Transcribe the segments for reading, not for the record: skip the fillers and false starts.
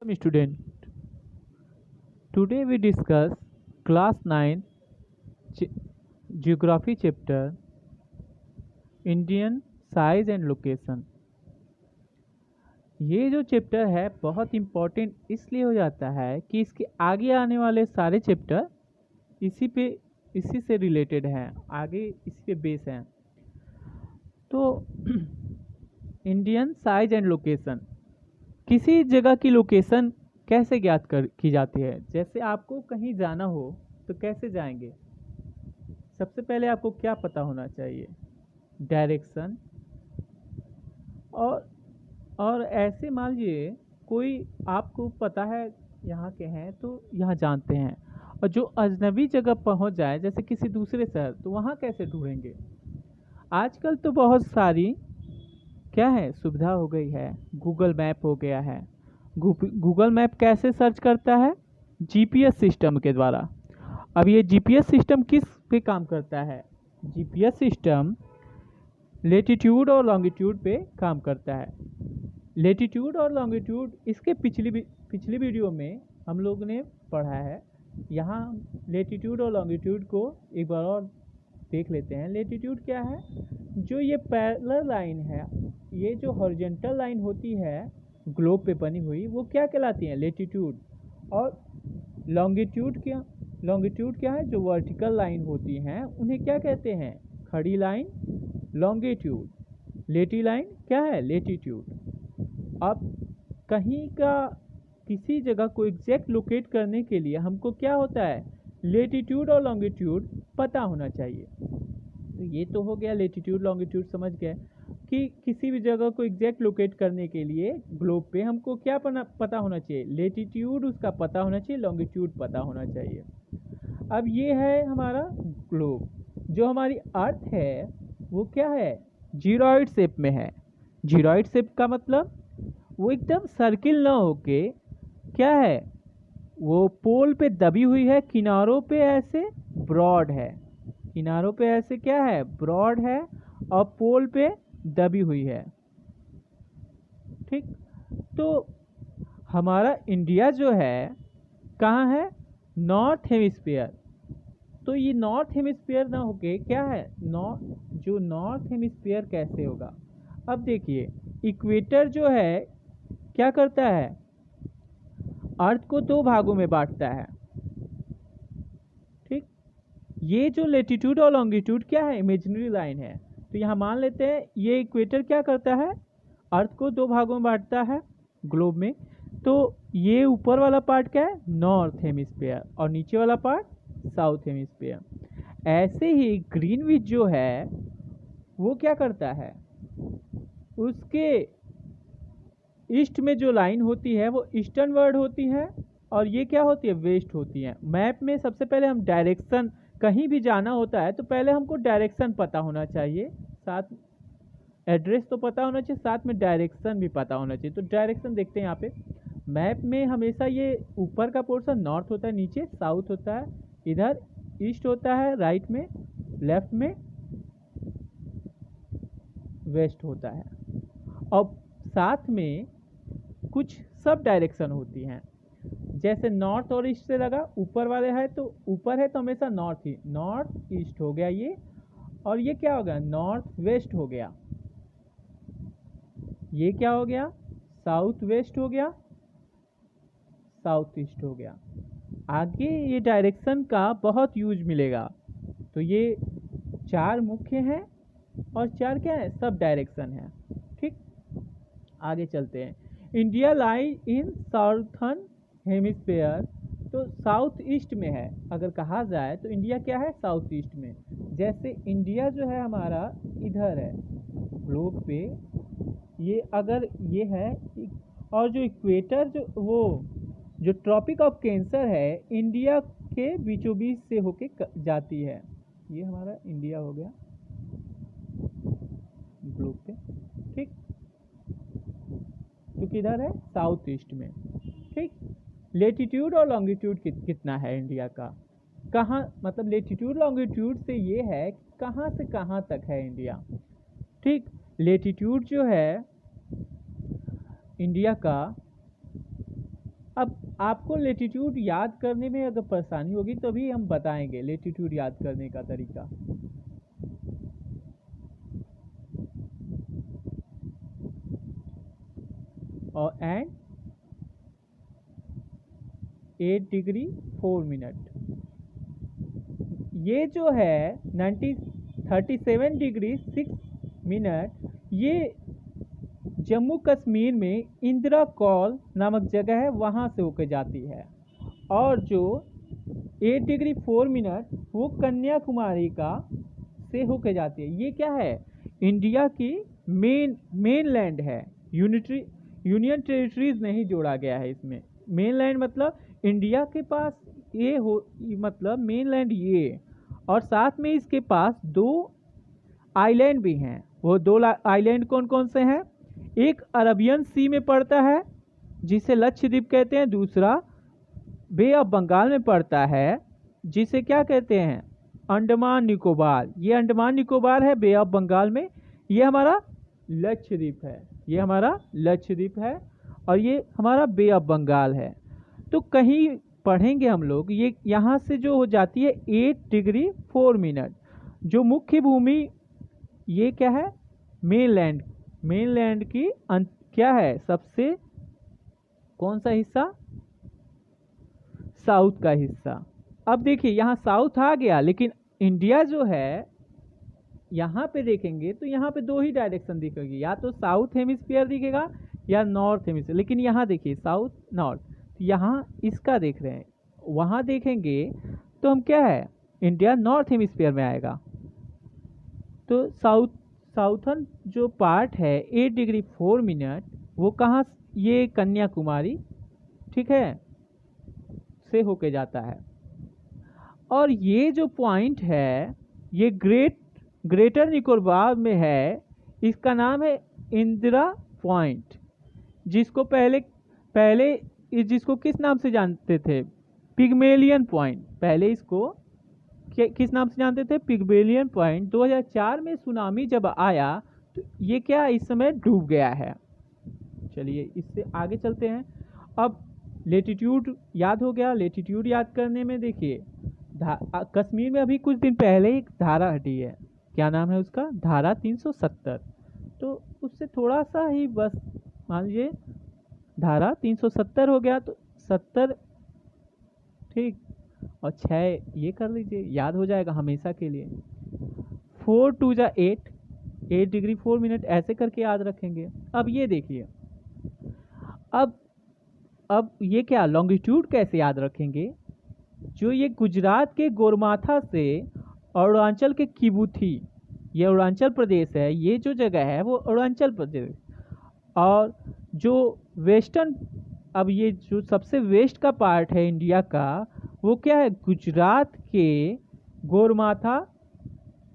Student, today we discuss class 9 Ge- geography chapter Indian size and location। ये जो chapter है बहुत important इसलिए हो जाता है कि इसके आगे आने वाले सारे चैप्टर इसी से रिलेटेड हैं, आगे इसी पे बेस हैं। तो इंडियन साइज एंड लोकेशन, किसी जगह की लोकेशन कैसे ज्ञात की जाती है। जैसे आपको कहीं जाना हो तो कैसे जाएंगे। सबसे पहले आपको क्या पता होना चाहिए, डायरेक्शन। और ऐसे मान लीजिए कोई आपको पता है यहाँ के हैं तो यहाँ जानते हैं, और जो अजनबी जगह पहुँच जाए जैसे किसी दूसरे शहर, तो वहाँ कैसे ढूंढेंगे। आजकल तो बहुत सारी क्या है सुविधा हो गई है, गूगल मैप हो गया है। गूगल मैप कैसे सर्च करता है, जीपीएस सिस्टम के द्वारा। अब ये जीपीएस सिस्टम किस पे काम करता है, जीपीएस सिस्टम लेटीट्यूड और लॉन्गिट्यूड पे काम करता है। लेटीट्यूड और लॉन्गिट्यूड इसके पिछली वीडियो में हम लोग ने पढ़ा है। यहाँ लेटीट्यूड और लॉन्गिट्यूड को एक बार और देख लेते हैं। लेटीट्यूड क्या है, जो ये पैरेलल लाइन है, ये जो हॉरिजॉन्टल लाइन होती है ग्लोब पे बनी हुई, वो क्या कहलाती है, लेटीट्यूड। और लॉन्गिट्यूड क्या है, जो वर्टिकल लाइन होती हैं उन्हें क्या कहते हैं, खड़ी लाइन, लॉन्गिट्यूड। लेटी लाइन क्या है, लेटीट्यूड। अब कहीं का किसी जगह को एग्जैक्ट लोकेट करने के लिए हमको क्या होता है, लेटीट्यूड और लॉन्गिट्यूड पता होना चाहिए। तो ये तो हो गया लेटीट्यूड लॉन्गिट्यूड, समझ गए कि किसी भी जगह को एग्जैक्ट लोकेट करने के लिए ग्लोब पे हमको क्या पता होना चाहिए, लेटीट्यूड उसका पता होना चाहिए, लॉन्गिट्यूड पता होना चाहिए। अब ये है हमारा ग्लोब, जो हमारी अर्थ है वो क्या है, जीरोइड शेप में है। जीरोइड शेप का मतलब वो एकदम सर्किल ना होके क्या है, वो पोल पे दबी हुई है, किनारों पे ऐसे ब्रॉड है, किनारों पे ऐसे क्या है, ब्रॉड है, और पोल पे दबी हुई है। ठीक, तो हमारा इंडिया जो है कहाँ है, नॉर्थ हेमिस्फीयर। तो ये नॉर्थ हेमिस्फीयर ना होके क्या है, नॉर्थ हेमिस्फीयर कैसे होगा। अब देखिए, इक्वेटर जो है क्या करता है, अर्थ को दो भागों में बांटता है। ठीक, ये जो लेटीट्यूड और लॉन्गिट्यूड क्या है, इमेजिनरी लाइन है। तो यहाँ मान लेते हैं ये इक्वेटर क्या करता है, अर्थ को दो भागों में बांटता है ग्लोब में। तो ये ऊपर वाला पार्ट क्या है, नॉर्थ हेमिस्फीयर, और नीचे वाला पार्ट साउथ हेमिस्फीयर। ऐसे ही ग्रीनविच जो है वो क्या करता है, उसके ईस्ट में जो लाइन होती है वो ईस्टर्न वर्ड होती है, और ये क्या होती है, वेस्ट होती है। मैप में सबसे पहले हम डायरेक्शन, कहीं भी जाना होता है तो पहले हमको डायरेक्शन पता होना चाहिए, साथ एड्रेस तो पता होना चाहिए, साथ में डायरेक्शन भी पता होना चाहिए। तो डायरेक्शन देखते हैं यहाँ पे मैप में, हमेशा ये ऊपर का पोर्शन नॉर्थ होता है, नीचे साउथ होता है, इधर ईस्ट होता है, राइट में, लेफ्ट में वेस्ट होता है, और साथ में कुछ सब डायरेक्शन होती हैं। जैसे नॉर्थ और ईस्ट से लगा, ऊपर वाले है तो ऊपर है तो हमेशा नॉर्थ ही, नॉर्थ ईस्ट हो गया ये, और ये क्या हो गया, नॉर्थ वेस्ट हो गया, ये क्या हो गया, साउथ वेस्ट हो गया, साउथ ईस्ट हो गया। आगे ये डायरेक्शन का बहुत यूज मिलेगा। तो ये चार मुख्य हैं और चार क्या है, सब डायरेक्शन है। ठीक, आगे चलते हैं। इंडिया लाई इन साउथर्न हेमिस्फीयर, तो साउथ ईस्ट में है। अगर कहा जाए तो इंडिया क्या है, साउथ ईस्ट में। जैसे इंडिया जो है हमारा इधर है ग्लोब पे, ये अगर ये है, और जो इक्वेटर जो ट्रॉपिक ऑफ कैंसर है इंडिया के बीचों बीच से होके जाती है। ये हमारा इंडिया हो गया ग्लोब पे। ठीक, तो किधर है, साउथ ईस्ट में। ठीक, लेटीट्यूड और लॉन्गिट्यूड कितना है इंडिया का, कहाँ, मतलब लेटीट्यूड लॉन्गिट्यूड से ये है कहाँ से कहाँ तक है इंडिया। ठीक, लेटीट्यूड जो है इंडिया का अब आपको लेटीट्यूड याद करने में अगर परेशानी होगी तो भी हम बताएंगे लेटीट्यूड याद करने का तरीका। और एंड 8 डिग्री 4 मिनट, ये जो है 37 डिग्री 6 मिनट, ये जम्मू कश्मीर में इंदिरा कौल नामक जगह है, वहाँ से होकर जाती है। और जो 8 डिग्री 4 मिनट वो कन्याकुमारी का से होकर जाती है। ये क्या है, इंडिया की मेन लैंड है, यूनियन टेरिटरीज नहीं जोड़ा गया है इसमें। मेन लैंड मतलब इंडिया के पास ये हो, मतलब मेन लैंड ये, और साथ में इसके पास 2 आइलैंड भी हैं। वो 2 आइलैंड कौन कौन से हैं? एक अरबियन सी में पड़ता है जिसे लक्षद्वीप कहते हैं, दूसरा बे ऑफ बंगाल में पड़ता है जिसे क्या कहते हैं, अंडमान निकोबार। ये अंडमान निकोबार है बे ऑफ बंगाल में, ये हमारा लक्षद्वीप है, ये हमारा लक्षद्वीप है, और ये हमारा बे ऑफ बंगाल है। तो कहीं पढ़ेंगे हम लोग, ये यहाँ से जो हो जाती है 8 डिग्री 4 मिनट, जो मुख्य भूमि ये क्या है, मेनलैंड की क्या है, सबसे कौन सा हिस्सा, साउथ का हिस्सा। अब देखिए यहाँ साउथ आ गया, लेकिन इंडिया जो है यहाँ पे देखेंगे तो यहाँ पे 2 ही डायरेक्शन दिखेगी, या तो साउथ हेमिस्फीयर दिखेगा या नॉर्थ हेमिस्फीयर। लेकिन यहाँ देखिए साउथ नॉर्थ, यहाँ इसका देख रहे हैं, वहाँ देखेंगे तो हम क्या है, इंडिया नॉर्थ हेमिस्फीयर में आएगा। तो साउथर्न जो पार्ट है 8 डिग्री 4 मिनट, वो कहाँ, ये कन्याकुमारी, ठीक है, से होके जाता है। और ये जो पॉइंट है ये ग्रेटर निकोबार में है, इसका नाम है इंदिरा पॉइंट, जिसको पहले जिसको किस नाम से जानते थे, पिग्मेलियन पॉइंट। पहले इसको किस नाम से जानते थे, पिग्मेलियन पॉइंट। 2004 में सुनामी जब आया तो ये क्या इस समय डूब गया है। चलिए इससे आगे चलते हैं। अब लेटीट्यूड याद हो गया। लेटीट्यूड याद करने में देखिए कश्मीर में अभी कुछ दिन पहले एक धारा हटी है, क्या नाम है उसका, धारा 370। तो उससे थोड़ा सा ही बस मान लीजिए धारा 370 हो गया, तो 70 ठीक, और 6 ये कर लीजिए, याद हो जाएगा हमेशा के लिए। 4 2 जा 8 डिग्री 4 मिनट, ऐसे करके याद रखेंगे। अब ये देखिए, अब ये क्या लॉन्गिट्यूड कैसे याद रखेंगे, जो ये गुजरात के गोरमाथा से अरुणाचल के किबुथी, ये अरुणाचल प्रदेश है, ये जो जगह है वो अरुणाचल प्रदेश, और जो वेस्टर्न, अब ये जो सबसे वेस्ट का पार्ट है इंडिया का, वो क्या है, गुजरात के गोरमाथा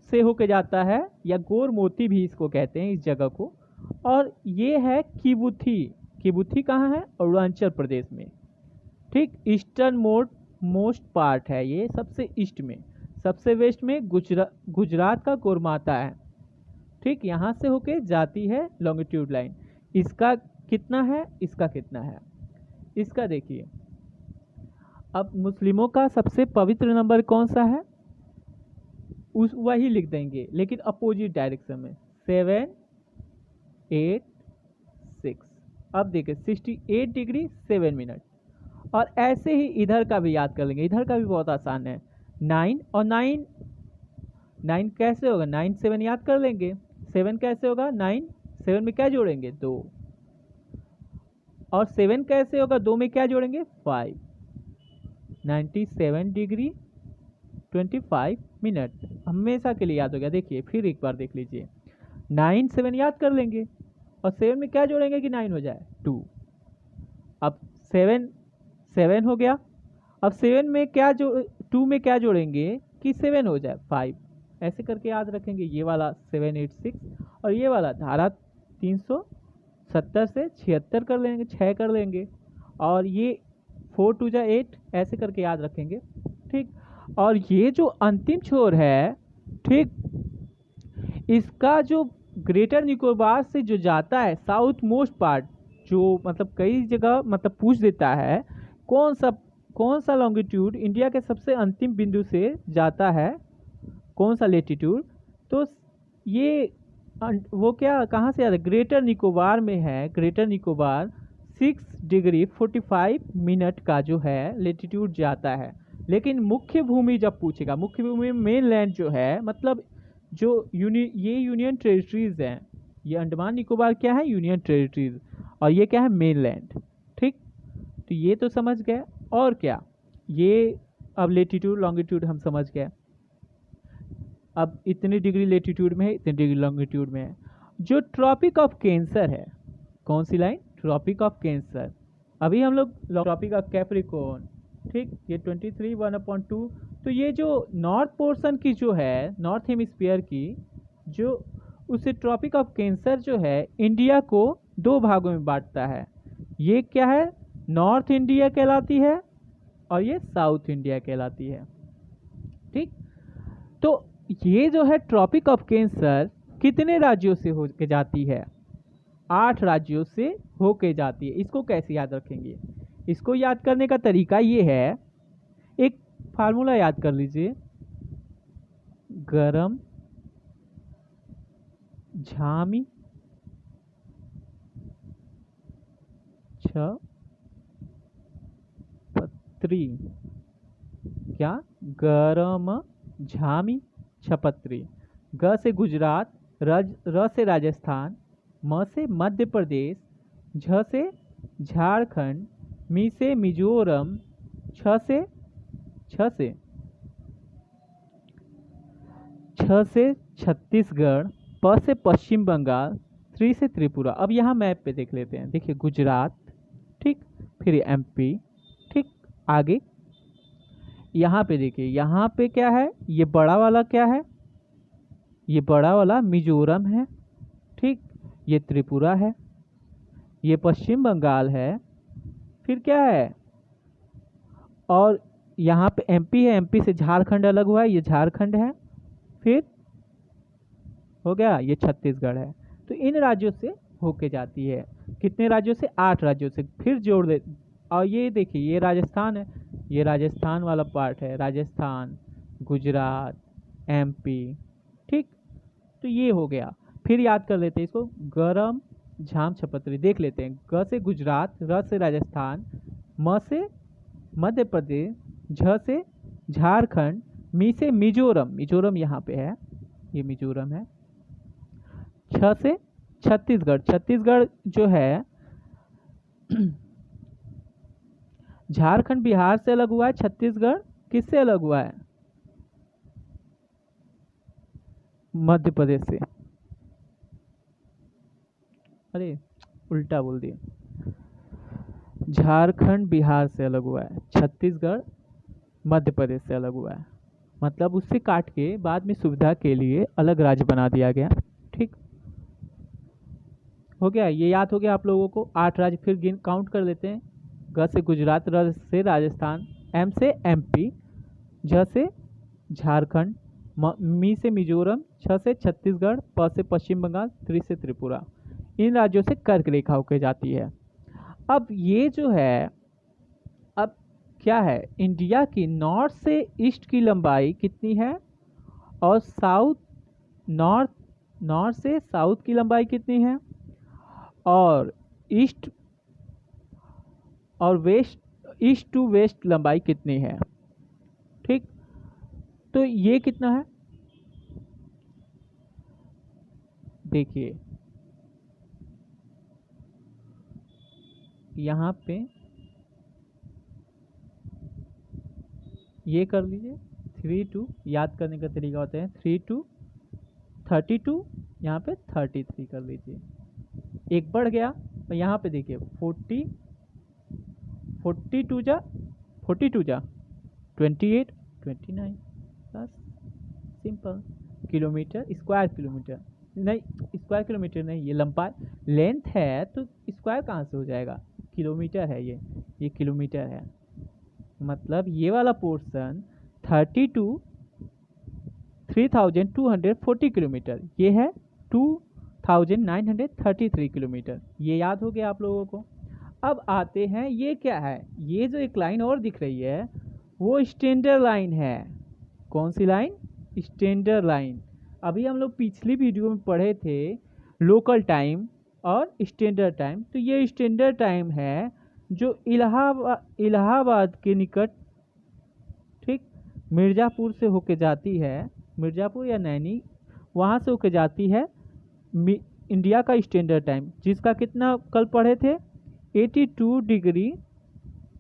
से होके जाता है, या गोरमोती भी इसको कहते हैं इस जगह को। और ये है किबुथी। किबुथी कहाँ है, अरुणाचल प्रदेश में, ठीक, ईस्टर्न मोस्ट पार्ट है ये, सबसे ईस्ट में, सबसे वेस्ट में गुजरात का गोरमाथा है, ठीक, यहाँ से होके जाती है लॉन्गिट्यूड लाइन। इसका कितना है, इसका कितना है, इसका देखिए। अब मुस्लिमों का सबसे पवित्र नंबर कौन सा है, वही लिख देंगे, लेकिन अपोजिट डायरेक्शन में, 7 8 6। अब देखिए 68 डिग्री 7 मिनट। और ऐसे ही इधर का भी याद कर लेंगे, इधर का भी बहुत आसान है। 9 और 9 कैसे होगा, 9 7 याद कर लेंगे। 7 कैसे होगा, 9 7 में क्या जोड़ेंगे, 2, और 7 कैसे होगा, 2 में क्या जोड़ेंगे, 5। 97 डिग्री 25 मिनट, हमेशा के लिए याद हो गया। देखिए फिर एक बार देख लीजिए, 9 7 याद कर लेंगे, और 7 में क्या जोड़ेंगे कि 9 हो जाए, 2। अब 7 हो गया। अब 7 में क्या 2 में क्या जोड़ेंगे कि 7 हो जाए, 5। ऐसे करके याद रखेंगे। ये वाला 786, और ये वाला धारा 370 से 76 कर लेंगे, 6 कर लेंगे, और ये 4 2 जा 8, ऐसे करके याद रखेंगे, ठीक। और ये जो अंतिम छोर है, ठीक, इसका जो ग्रेटर निकोबार से जो जाता है साउथ मोस्ट पार्ट, जो मतलब कई जगह मतलब पूछ देता है कौन सा लॉन्गिट्यूड इंडिया के सबसे अंतिम बिंदु से जाता है, कौन सा लेटीट्यूड, तो ये वो क्या कहाँ से आता है, ग्रेटर निकोबार में है। ग्रेटर निकोबार 6 डिग्री 45 मिनट का जो है लेटीट्यूड जाता है। लेकिन मुख्य भूमि जब पूछेगा, मुख्य भूमि मेन लैंड जो है, मतलब जो ये यूनियन टेरिटरीज हैं, ये अंडमान निकोबार क्या है, यूनियन टेरिटरीज, और ये क्या है, मेन लैंड। ठीक, तो ये तो समझ गए। और क्या, ये अब लेटीट्यूड लॉन्गिट्यूड हम समझ गए। अब इतनी डिग्री लेटीट्यूड में है, इतनी डिग्री लॉन्गिट्यूड में है। जो ट्रॉपिक ऑफ कैंसर है, कौन सी लाइन, ट्रॉपिक ऑफ कैंसर। अभी हम लोग ट्रॉपिक ऑफ कैप्रिकॉर्न, ठीक, ये 23 1/2। तो ये जो नॉर्थ पोर्शन की जो है, नॉर्थ हेमिस्फीयर की जो, उसे ट्रॉपिक ऑफ कैंसर जो है इंडिया को 2 भागों में बांटता है। ये क्या है, नॉर्थ इंडिया कहलाती है और ये साउथ इंडिया कहलाती है। ठीक, तो ये जो है ट्रॉपिक ऑफ कैंसर कितने राज्यों से होके जाती है, 8 राज्यों से होके जाती है। इसको कैसे याद रखेंगे, इसको याद करने का तरीका ये है, एक फार्मूला याद कर लीजिए, गरम झामी छपत्री, क्या, गरम झामी छपत्री। ग से गुजरात, र से राजस्थान, म से मध्य प्रदेश, झ से झारखंड, मी से मिजोरम, छ से छत्तीसगढ़, प से पश्चिम बंगाल, त्रि से त्रिपुरा। अब यहाँ मैप पे देख लेते हैं, देखिए गुजरात, ठीक, फिर एमपी, ठीक, आगे यहाँ पे देखिए, यहाँ पे क्या है, ये बड़ा वाला क्या है, ये बड़ा वाला मिजोरम है, ठीक, ये त्रिपुरा है, ये पश्चिम बंगाल है, फिर क्या है, और यहाँ पे एमपी है, एमपी से झारखंड अलग हुआ है, ये झारखंड है, फिर हो गया ये छत्तीसगढ़ है। तो इन राज्यों से होके जाती है, कितने राज्यों से, 8 राज्यों से। फिर जोड़ दे, और ये देखिए ये राजस्थान है, ये राजस्थान वाला पार्ट है, राजस्थान, गुजरात, एमपी, ठीक, तो ये हो गया। फिर याद कर लेते हैं इसको, गरम झाम छपत्री देख लेते हैं, ग से गुजरात, र से राजस्थान, म से मध्य प्रदेश, झ से झारखंड, मी से मिजोरम, मिजोरम यहाँ पे है, ये मिजोरम है, छ से छत्तीसगढ़, छत्तीसगढ़ जो है झारखंड बिहार से अलग हुआ है, छत्तीसगढ़ किससे अलग हुआ है, मध्य प्रदेश से, अरे उल्टा बोल दिए, झारखंड बिहार से अलग हुआ है, छत्तीसगढ़ मध्य प्रदेश से अलग हुआ है। मतलब उससे काट के बाद में सुविधा के लिए अलग राज्य बना दिया गया। ठीक हो गया, ये याद हो गया आप लोगों को। 8 राज्य फिर गिन काउंट कर लेते हैं, ग से गुजरात, र से राजस्थान, एम से एमपी, झ से झारखंड, मी से मिजोरम, छ से छत्तीसगढ़, प से पश्चिम बंगाल, त्रि से त्रिपुरा। इन राज्यों से कर्क रेखा होकर जाती है। अब ये जो है, अब क्या है, इंडिया की नॉर्थ से ईस्ट की लंबाई कितनी है, और नॉर्थ से साउथ की लंबाई कितनी है, और ईस्ट टू वेस्ट लंबाई कितनी है। ठीक, तो ये कितना है, देखिए यहाँ पे ये कर लीजिए, 3 2, याद करने का तरीका होता है 3 2 32, यहाँ पे 33 कर लीजिए, एक बढ़ गया। और यहाँ पे देखिए 42 जा 28 29, बस सिंपल। किलोमीटर, स्क्वायर किलोमीटर नहीं, स्क्वायर किलोमीटर नहीं, ये लंबाई लेंथ है तो स्क्वायर कहाँ से हो जाएगा, किलोमीटर है ये किलोमीटर है। मतलब ये वाला पोर्शन 32,240 किलोमीटर, ये है 2 1933 किलोमीटर। ये याद हो गया आप लोगों को। अब आते हैं, ये क्या है, ये जो एक लाइन और दिख रही है वो स्टैंडर्ड लाइन है। कौन सी लाइन? Standard line. अभी हम लोग पिछली वीडियो में पढ़े थे लोकल टाइम और स्टैंडर्ड टाइम। तो ये स्टैंडर्ड टाइम है जो इलाहाबाद के निकट, ठीक, मिर्ज़ापुर से होके जाती है, मिर्ज़ापुर या नैनी, वहाँ से होके जाती है इंडिया का स्टैंडर्ड टाइम, जिसका कितना कल पढ़े थे, 82 डिग्री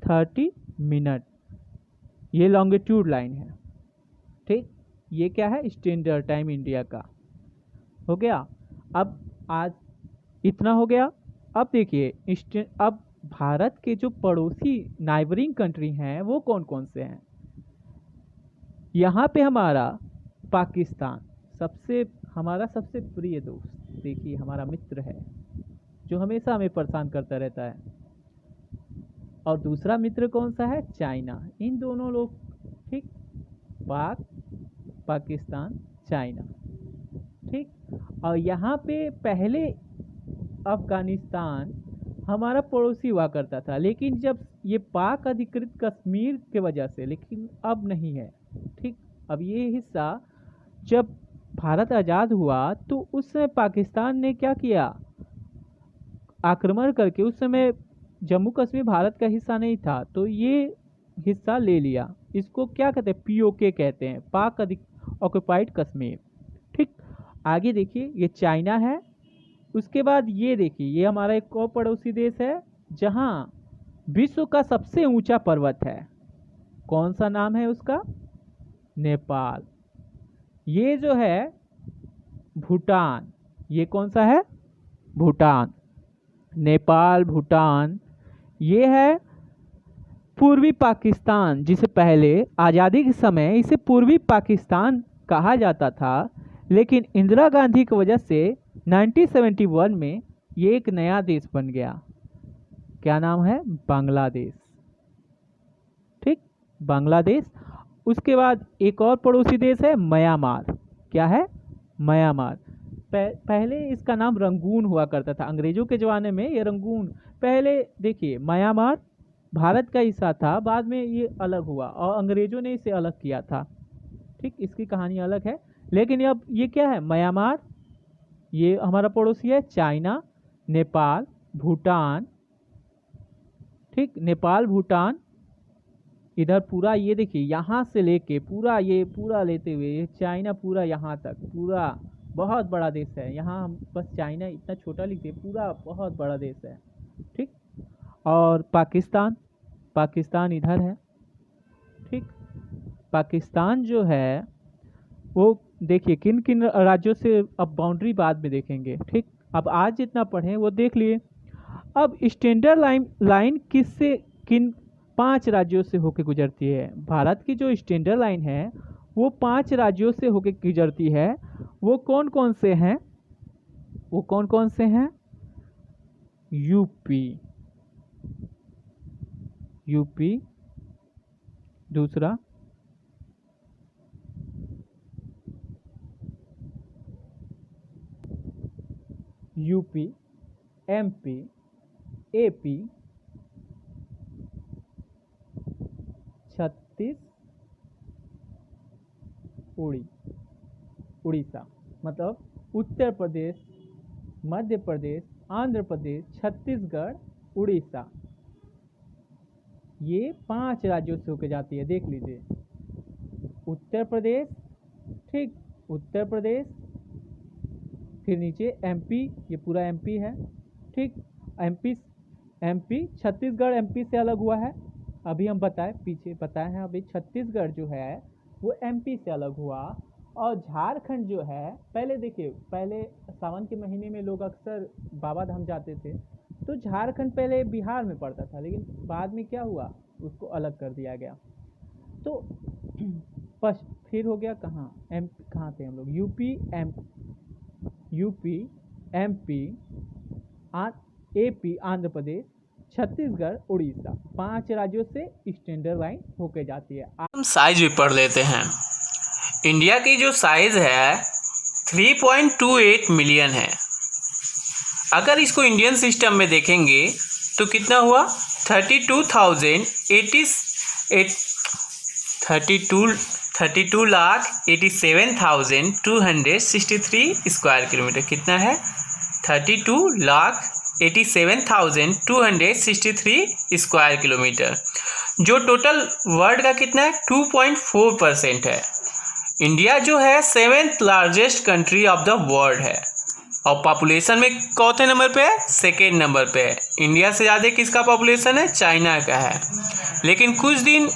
30 मिनट। ये लॉन्गिट्यूड लाइन है, ठीक। ये क्या है? स्टैंडर्ड टाइम इंडिया का। हो गया। अब आज इतना हो गया। अब देखिए, अब भारत के जो पड़ोसी नाइबरिंग कंट्री हैं वो कौन कौन से हैं। यहाँ पे हमारा पाकिस्तान हमारा सबसे प्रिय दोस्त, देखिए हमारा मित्र है जो हमेशा हमें परेशान करता रहता है। और दूसरा मित्र कौन सा है? चाइना। इन दोनों लोग, ठीक, पाकिस्तान, चाइना, ठीक। और यहाँ पे पहले अफगानिस्तान हमारा पड़ोसी हुआ करता था, लेकिन जब ये पाक अधिकृत कश्मीर के वजह से, लेकिन अब नहीं है, ठीक। अब ये हिस्सा जब भारत आज़ाद हुआ तो उस समय पाकिस्तान ने क्या किया, आक्रमण करके, उस समय जम्मू कश्मीर भारत का हिस्सा नहीं था तो ये हिस्सा ले लिया। इसको क्या कहते हैं? पीओके कहते हैं, पाक ऑक्युपाइड कश्मीर, ठीक। आगे देखिए, ये चाइना है। उसके बाद ये देखिए, ये हमारा एक और पड़ोसी देश है जहाँ विश्व का सबसे ऊंचा पर्वत है। कौन सा नाम है उसका? नेपाल। ये जो है भूटान। ये कौन सा है? भूटान। नेपाल, भूटान, ये है पूर्वी पाकिस्तान, जिसे पहले आज़ादी के समय इसे पूर्वी पाकिस्तान कहा जाता था, लेकिन इंदिरा गांधी की वजह से 1971 में ये एक नया देश बन गया। क्या नाम है? बांग्लादेश, ठीक, बांग्लादेश। उसके बाद एक और पड़ोसी देश है म्यांमार। क्या है? म्यांमार। पहले इसका नाम रंगून हुआ करता था, अंग्रेजों के ज़माने में ये रंगून। पहले देखिए, म्यांमार भारत का हिस्सा था, बाद में ये अलग हुआ और अंग्रेजों ने इसे अलग किया था, ठीक। इसकी कहानी अलग है। लेकिन अब ये क्या है? म्यांमार, ये हमारा पड़ोसी है। चाइना, नेपाल, भूटान, ठीक, नेपाल, भूटान, इधर पूरा ये देखिए, यहाँ से लेके पूरा ये पूरा लेते हुए ये चाइना पूरा यहाँ तक, पूरा बहुत बड़ा देश है। यहाँ हम बस चाइना इतना छोटा लिखते, पूरा बहुत बड़ा देश है, ठीक। और पाकिस्तान इधर है, ठीक। पाकिस्तान जो है वो देखिए किन किन राज्यों से, अब बाउंड्री बाद में देखेंगे, ठीक। अब आज जितना पढ़ें वो देख लिए। अब स्टैंडर्ड लाइन किन 5 राज्यों से होकर गुजरती है। भारत की जो स्टैंडर्ड लाइन है वो 5 राज्यों से होकर गुजरती है। वो कौन कौन से हैं? यूपी, दूसरा यूपी, एमपी, एपी, छत्तीस, उड़ीसा, मतलब उत्तर प्रदेश, मध्य प्रदेश, आंध्र प्रदेश, छत्तीसगढ़, उड़ीसा, ये 5 राज्यों से होकर जाती है। देख लीजिए, उत्तर प्रदेश, ठीक, उत्तर प्रदेश, फिर नीचे एमपी, ये पूरा एमपी है, ठीक। एमपी, छत्तीसगढ़ एमपी से अलग हुआ है, अभी हम पीछे बताए हैं। अभी छत्तीसगढ़ जो है वो एमपी से अलग हुआ। और झारखंड जो है, पहले देखिए, पहले सावन के महीने में लोग अक्सर बाबा धाम जाते थे, तो झारखंड पहले बिहार में पड़ता था, लेकिन बाद में क्या हुआ, उसको अलग कर दिया गया। तो फिर हो गया कहाँ थे हम लोग? UP, MP, AP, Andhra Pradesh, Chhattisgarh, Orissa, 5 राज्यों से स्टैंडर्ड लाइन होके जाती है। हम साइज भी पढ़ लेते हैं। इंडिया की जो साइज है 3.28 मिलियन है। अगर इसको इंडियन सिस्टम में देखेंगे तो कितना हुआ 32,87,263 स्क्वायर किलोमीटर। कितना है 32,87,263 स्क्वायर किलोमीटर, जो टोटल वर्ल्ड का कितना है 2.4% है। इंडिया जो है 7th largest country of the world है और पॉपुलेशन में चौथे नंबर पे है, 2nd नंबर पे है। इंडिया से ज़्यादा किसका पॉपुलेशन है, चाइना का है। लेकिन कुछ दिन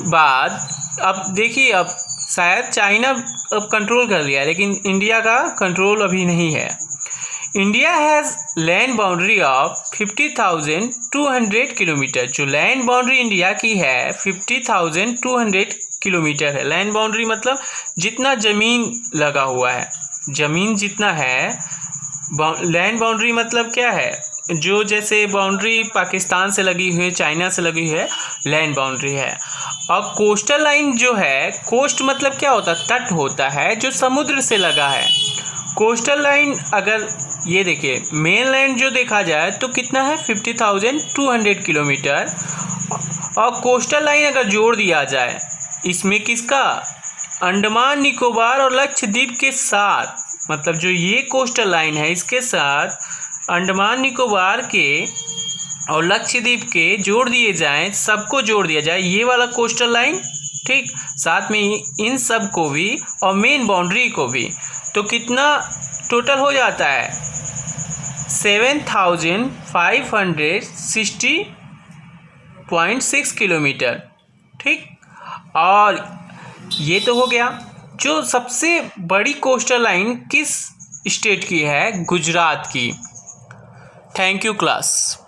बाद अब देखिए, अब शायद चाइना अब कंट्रोल कर लिया, लेकिन इंडिया का कंट्रोल अभी नहीं है। India has land boundary of 50,200 kilometre. जो लैंड बाउंड्री इंडिया की है 50,200 किलोमीटर है। लैंड बाउंड्री मतलब जितना ज़मीन लगा हुआ है, ज़मीन जितना है। लैंड बाउंड्री मतलब क्या है, जो जैसे बाउंड्री पाकिस्तान से लगी हुई है, चाइना से लगी हुई है, लैंड बाउंड्री है। और कोस्टल लाइन जो है, कोस्ट मतलब क्या होता है, तट होता है जो समुद्र से लगा है। कोस्टल लाइन अगर ये देखिए, मेन लैंड जो देखा जाए तो कितना है 50,200 किलोमीटर। और कोस्टल लाइन अगर जोड़ दिया जाए इसमें किसका, अंडमान निकोबार और लक्षद्वीप के साथ, मतलब जो ये कोस्टल लाइन है इसके साथ अंडमान निकोबार के और लक्षद्वीप के जोड़ दिए जाएं, सबको जोड़ दिया जाए, ये वाला कोस्टल लाइन, ठीक, साथ में इन सब को भी और मेन बाउंड्री को भी, तो कितना टोटल हो जाता है 7,560.6 किलोमीटर, ठीक। और ये तो हो गया। जो सबसे बड़ी कोस्टल लाइन किस स्टेट की है, गुजरात की। Thank you class.